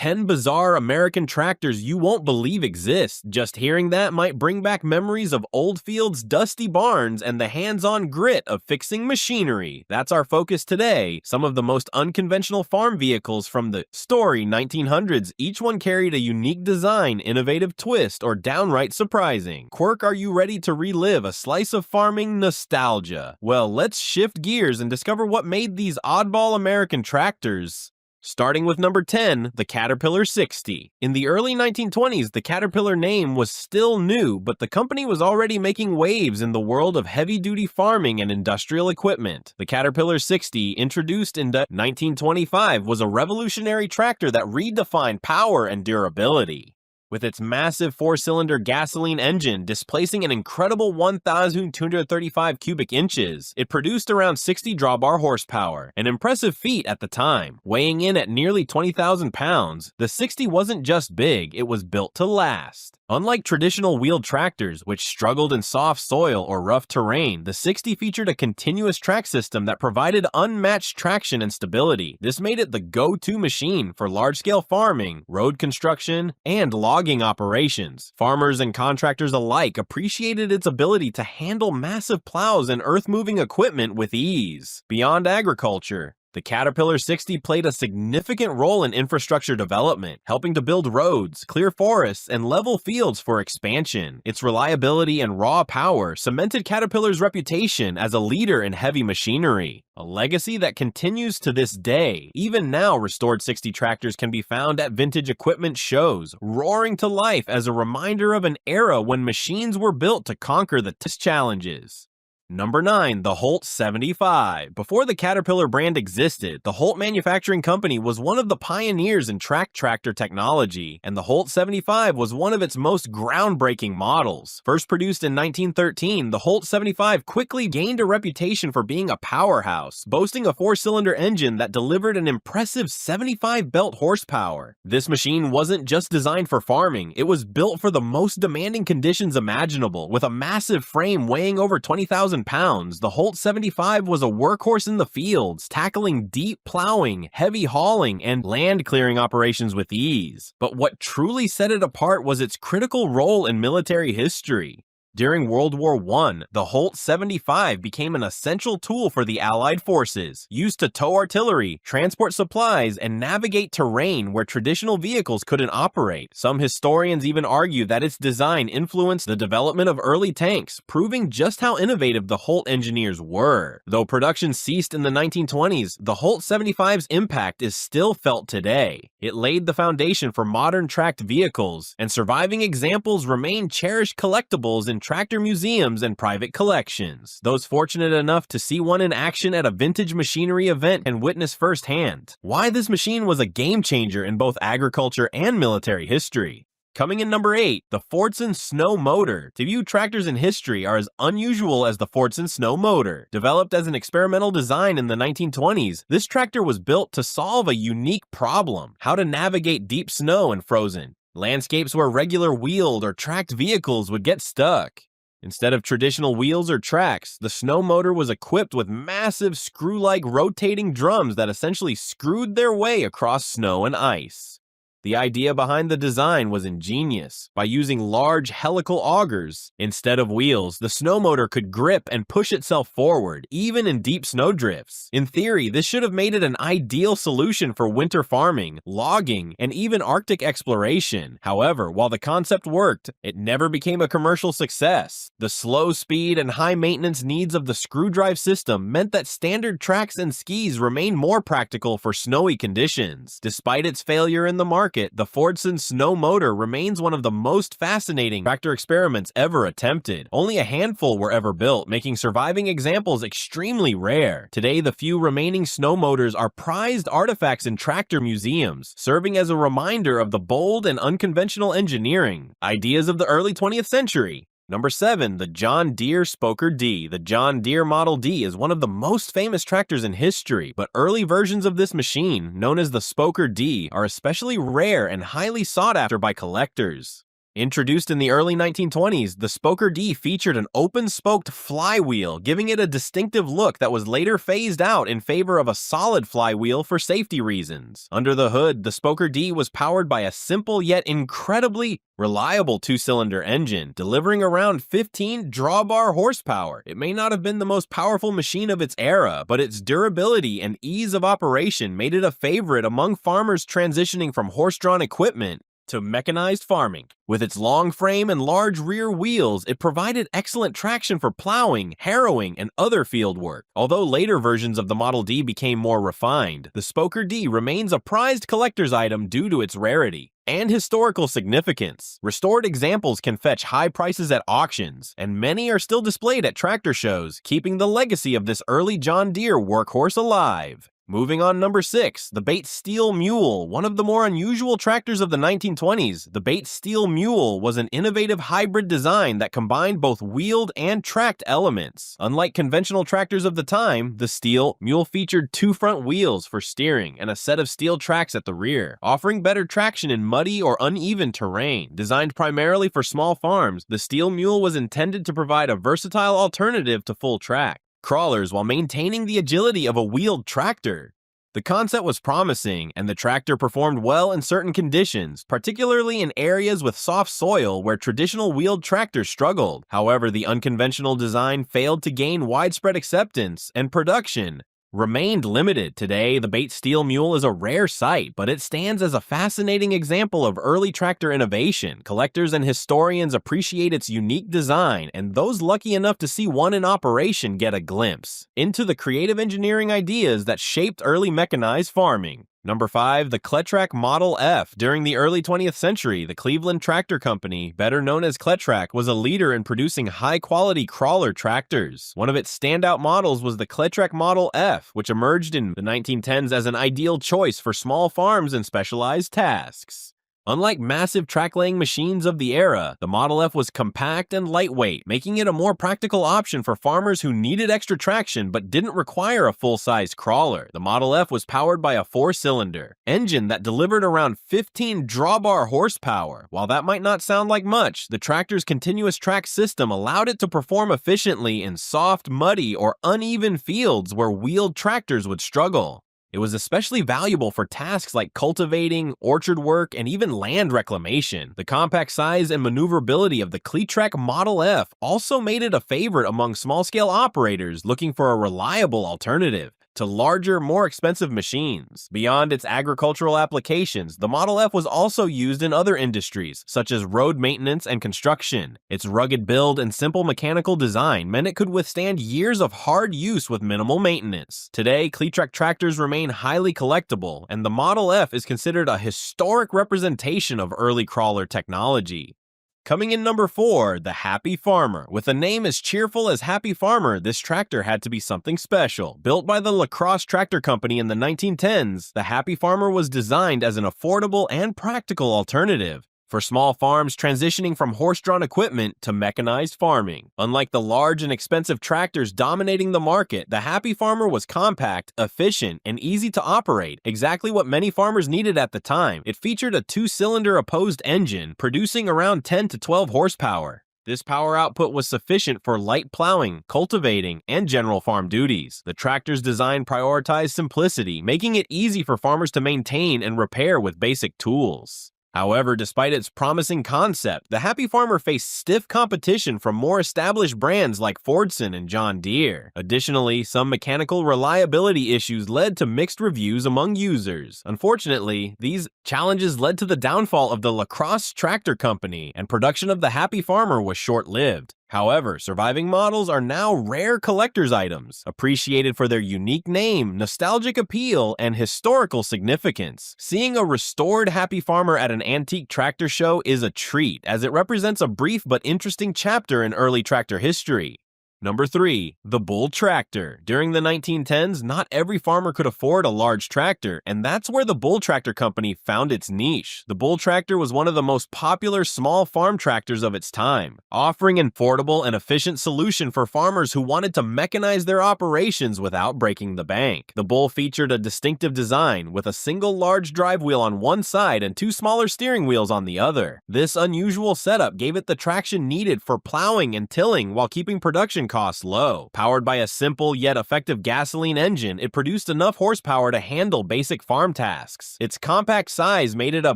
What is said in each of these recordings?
10 bizarre American tractors you won't believe exist. Just hearing that might bring back memories of old fields, dusty barns, and the hands-on grit of fixing machinery. That's our focus today. Some of the most unconventional farm vehicles from the story 1900s, each one carried a unique design, innovative twist, or downright surprising. Quirk, are you ready to relive a slice of farming nostalgia? Well, let's shift gears and discover what made these oddball American tractors. Starting with number 10, the Caterpillar 60. In the early 1920s, the Caterpillar name was still new, but the company was already making waves in the world of heavy-duty farming and industrial equipment. The Caterpillar 60, introduced in 1925, was a revolutionary tractor that redefined power and durability. With its massive 4-cylinder gasoline engine displacing an incredible 1,235 cubic inches, it produced around 60 drawbar horsepower, an impressive feat at the time. Weighing in at nearly 20,000 pounds, the 60 wasn't just big, it was built to last. Unlike traditional wheeled tractors, which struggled in soft soil or rough terrain, the 60 featured a continuous track system that provided unmatched traction and stability. This made it the go-to machine for large-scale farming, road construction, and logging operations. Farmers and contractors alike appreciated its ability to handle massive plows and earth-moving equipment with ease. Beyond agriculture, the Caterpillar 60 played a significant role in infrastructure development, helping to build roads, clear forests, and level fields for expansion. Its reliability and raw power cemented Caterpillar's reputation as a leader in heavy machinery, a legacy that continues to this day. Even now, restored 60 tractors can be found at vintage equipment shows, roaring to life as a reminder of an era when machines were built to conquer the toughest challenges. Number 9, the Holt 75. Before the Caterpillar brand existed, the Holt Manufacturing Company was one of the pioneers in track tractor technology, and the Holt 75 was one of its most groundbreaking models. First produced in 1913, the Holt 75 quickly gained a reputation for being a powerhouse, boasting a 4-cylinder engine that delivered an impressive 75 belt horsepower. This machine wasn't just designed for farming, it was built for the most demanding conditions imaginable. With a massive frame weighing over 20,000 pounds, the Holt 75 was a workhorse in the fields, tackling deep plowing, heavy hauling, and land clearing operations with ease. But what truly set it apart was its critical role in military history. During World War I, the Holt 75 became an essential tool for the Allied forces, used to tow artillery, transport supplies, and navigate terrain where traditional vehicles couldn't operate. Some historians even argue that its design influenced the development of early tanks, proving just how innovative the Holt engineers were. Though production ceased in the 1920s, the Holt 75's impact is still felt today. It laid the foundation for modern tracked vehicles, and surviving examples remain cherished collectibles in tractor museums and private collections. Those fortunate enough to see one in action at a vintage machinery event and witness firsthand why this machine was a game changer in both agriculture and military history. Coming in number 8, the Fordson Snow Motor. To view tractors in history are as unusual as the Fordson Snow Motor. Developed as an experimental design in the 1920s, this tractor was built to solve a unique problem: how to navigate deep snow and frozen landscapes where regular wheeled or tracked vehicles would get stuck. Instead of traditional wheels or tracks, the snow motor was equipped with massive screw-like rotating drums that essentially screwed their way across snow and ice. The idea behind the design was ingenious. By using large helical augers instead of wheels, the snow motor could grip and push itself forward, even in deep snowdrifts. In theory, this should have made it an ideal solution for winter farming, logging, and even Arctic exploration. However, while the concept worked, it never became a commercial success. The slow speed and high maintenance needs of the screw drive system meant that standard tracks and skis remained more practical for snowy conditions. Despite its failure in the market, the Fordson Snow Motor remains one of the most fascinating tractor experiments ever attempted. Only a handful were ever built, making surviving examples extremely rare. Today, the few remaining snow motors are prized artifacts in tractor museums, serving as a reminder of the bold and unconventional engineering ideas of the early 20th century. Number 7, the John Deere Spoker D. The John Deere Model D is one of the most famous tractors in history, but early versions of this machine, known as the Spoker D, are especially rare and highly sought after by collectors. Introduced in the early 1920s, the Spoker D featured an open-spoked flywheel, giving it a distinctive look that was later phased out in favor of a solid flywheel for safety reasons. Under the hood, the Spoker D was powered by a simple yet incredibly reliable two-cylinder engine, delivering around 15 drawbar horsepower. It may not have been the most powerful machine of its era, but its durability and ease of operation made it a favorite among farmers transitioning from horse-drawn equipment to mechanized farming. With its long frame and large rear wheels, it provided excellent traction for plowing, harrowing, and other field work. Although later versions of the Model D became more refined, the Spoker D remains a prized collector's item due to its rarity and historical significance. Restored examples can fetch high prices at auctions, and many are still displayed at tractor shows, keeping the legacy of this early John Deere workhorse alive. Moving on, number 6, the Bates Steel Mule. One of the more unusual tractors of the 1920s, the Bates Steel Mule was an innovative hybrid design that combined both wheeled and tracked elements. Unlike conventional tractors of the time, the Steel Mule featured 2 front wheels for steering and a set of steel tracks at the rear, offering better traction in muddy or uneven terrain. Designed primarily for small farms, the Steel Mule was intended to provide a versatile alternative to full track crawlers while maintaining the agility of a wheeled tractor. The concept was promising, and the tractor performed well in certain conditions, particularly in areas with soft soil where traditional wheeled tractors struggled. However, the unconventional design failed to gain widespread acceptance, and production remained limited. Today, the Bates Steel Mule is a rare sight, but it stands as a fascinating example of early tractor innovation. Collectors and historians appreciate its unique design, and those lucky enough to see one in operation get a glimpse into the creative engineering ideas that shaped early mechanized farming. Number 5, the Cletrac Model F. During the early 20th century, the Cleveland Tractor Company, better known as Cletrac, was a leader in producing high-quality crawler tractors. One of its standout models was the Cletrac Model F, which emerged in the 1910s as an ideal choice for small farms and specialized tasks. Unlike massive track-laying machines of the era, the Model F was compact and lightweight, making it a more practical option for farmers who needed extra traction but didn't require a full-size crawler. The Model F was powered by a 4-cylinder engine that delivered around 15 drawbar horsepower. While that might not sound like much, the tractor's continuous track system allowed it to perform efficiently in soft, muddy, or uneven fields where wheeled tractors would struggle. It was especially valuable for tasks like cultivating, orchard work, and even land reclamation. The compact size and maneuverability of the Cletrac Model F also made it a favorite among small-scale operators looking for a reliable alternative to larger, more expensive machines. Beyond its agricultural applications, the Model F was also used in other industries, such as road maintenance and construction. Its rugged build and simple mechanical design meant it could withstand years of hard use with minimal maintenance. Today, Cletrac tractors remain highly collectible, and the Model F is considered a historic representation of early crawler technology. Coming in number 4, the Happy Farmer. With a name as cheerful as Happy Farmer, this tractor had to be something special. Built by the La Crosse Tractor Company in the 1910s, the Happy Farmer was designed as an affordable and practical alternative for small farms transitioning from horse-drawn equipment to mechanized farming. Unlike the large and expensive tractors dominating the market, the Happy Farmer was compact, efficient, and easy to operate, exactly what many farmers needed at the time. It featured a 2-cylinder opposed engine, producing around 10 to 12 horsepower. This power output was sufficient for light plowing, cultivating, and general farm duties. The tractor's design prioritized simplicity, making it easy for farmers to maintain and repair with basic tools. However, despite its promising concept, the Happy Farmer faced stiff competition from more established brands like Fordson and John Deere. Additionally, some mechanical reliability issues led to mixed reviews among users. Unfortunately, these challenges led to the downfall of the La Crosse Tractor Company, and production of the Happy Farmer was short-lived. However, surviving models are now rare collector's items, appreciated for their unique name, nostalgic appeal, and historical significance. Seeing a restored Happy Farmer at an antique tractor show is a treat, as it represents a brief but interesting chapter in early tractor history. Number 3. The bull tractor. During the 1910s, not every farmer could afford a large tractor, and that's where the bull tractor company found its niche. The bull tractor was one of the most popular small farm tractors of its time, offering an affordable and efficient solution for farmers who wanted to mechanize their operations without breaking the bank. The bull featured a distinctive design with a single large drive wheel on one side and 2 smaller steering wheels on the other. This unusual setup gave it the traction needed for plowing and tilling while keeping production costs low. Powered by a simple yet effective gasoline engine, it produced enough horsepower to handle basic farm tasks. Its compact size made it a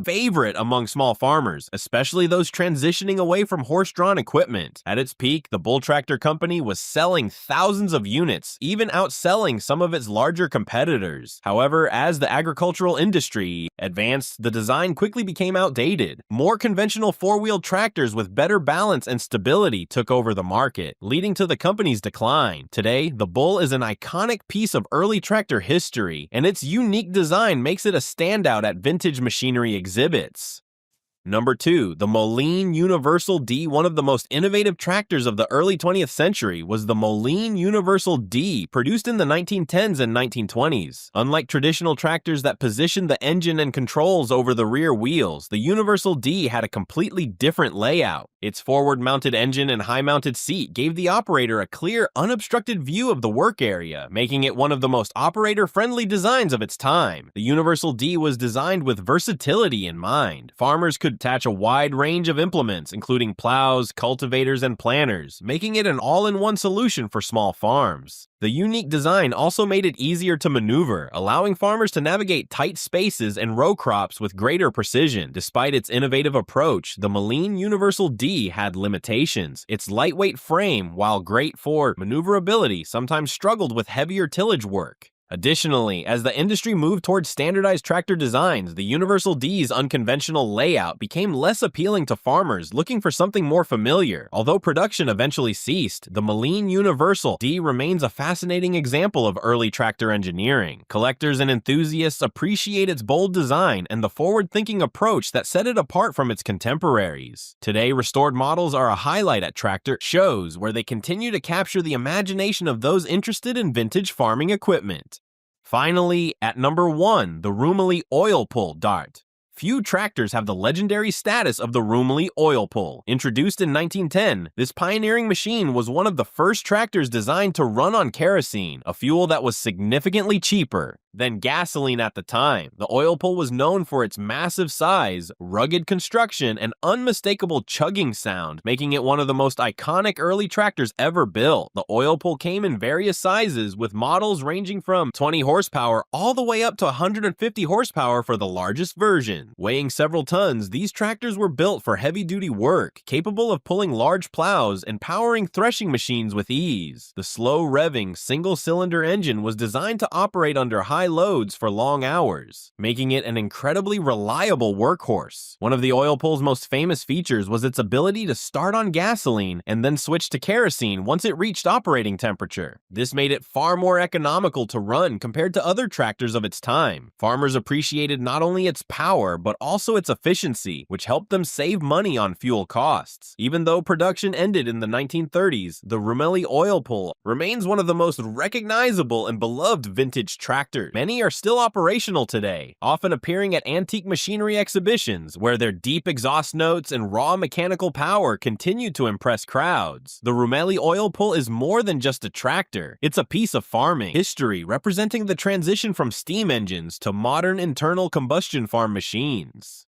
favorite among small farmers, especially those transitioning away from horse-drawn equipment. At its peak, the bull tractor company was selling thousands of units, even outselling some of its larger competitors. However, as the agricultural industry advanced, the design quickly became outdated. More conventional four-wheel tractors with better balance and stability took over the market, leading to the company's decline. Today, the Bull is an iconic piece of early tractor history, and its unique design makes it a standout at vintage machinery exhibits. Number 2. The Moline Universal D. One of the most innovative tractors of the early 20th century was the Moline Universal D, produced in the 1910s and 1920s. Unlike traditional tractors that positioned the engine and controls over the rear wheels, the Universal D had a completely different layout. Its forward-mounted engine and high-mounted seat gave the operator a clear, unobstructed view of the work area, making it one of the most operator-friendly designs of its time. The Universal D was designed with versatility in mind. Farmers could attach a wide range of implements, including plows, cultivators, and planters, making it an all-in-one solution for small farms. The unique design also made it easier to maneuver, allowing farmers to navigate tight spaces and row crops with greater precision. Despite its innovative approach, the Moline Universal D had limitations. Its lightweight frame, while great for maneuverability, sometimes struggled with heavier tillage work. Additionally, as the industry moved towards standardized tractor designs, the Universal D's unconventional layout became less appealing to farmers looking for something more familiar. Although production eventually ceased, the Moline Universal D remains a fascinating example of early tractor engineering. Collectors and enthusiasts appreciate its bold design and the forward-thinking approach that set it apart from its contemporaries. Today, restored models are a highlight at tractor shows, where they continue to capture the imagination of those interested in vintage farming equipment. Finally, at number 1, the Rumely oil pull dart. Few tractors have the legendary status of the Rumely oil pull. Introduced in 1910, this pioneering machine was one of the first tractors designed to run on kerosene, a fuel that was significantly cheaper than gasoline at the time. The oil pull was known for its massive size, rugged construction, and unmistakable chugging sound, making it one of the most iconic early tractors ever built. The oil pull came in various sizes, with models ranging from 20 horsepower all the way up to 150 horsepower for the largest version. Weighing several tons, these tractors were built for heavy-duty work, capable of pulling large plows and powering threshing machines with ease. The slow-revving, single-cylinder engine was designed to operate under high loads for long hours, making it an incredibly reliable workhorse. One of the oil pull's most famous features was its ability to start on gasoline and then switch to kerosene once it reached operating temperature. This made it far more economical to run compared to other tractors of its time. Farmers appreciated not only its power, but also its efficiency, which helped them save money on fuel costs. Even though production ended in the 1930s, the Rumely oil pull remains one of the most recognizable and beloved vintage tractors. Many are still operational today, often appearing at antique machinery exhibitions, where their deep exhaust notes and raw mechanical power continue to impress crowds. The Rumely oil pull is more than just a tractor. It's a piece of farming history representing the transition from steam engines to modern internal combustion farm machines.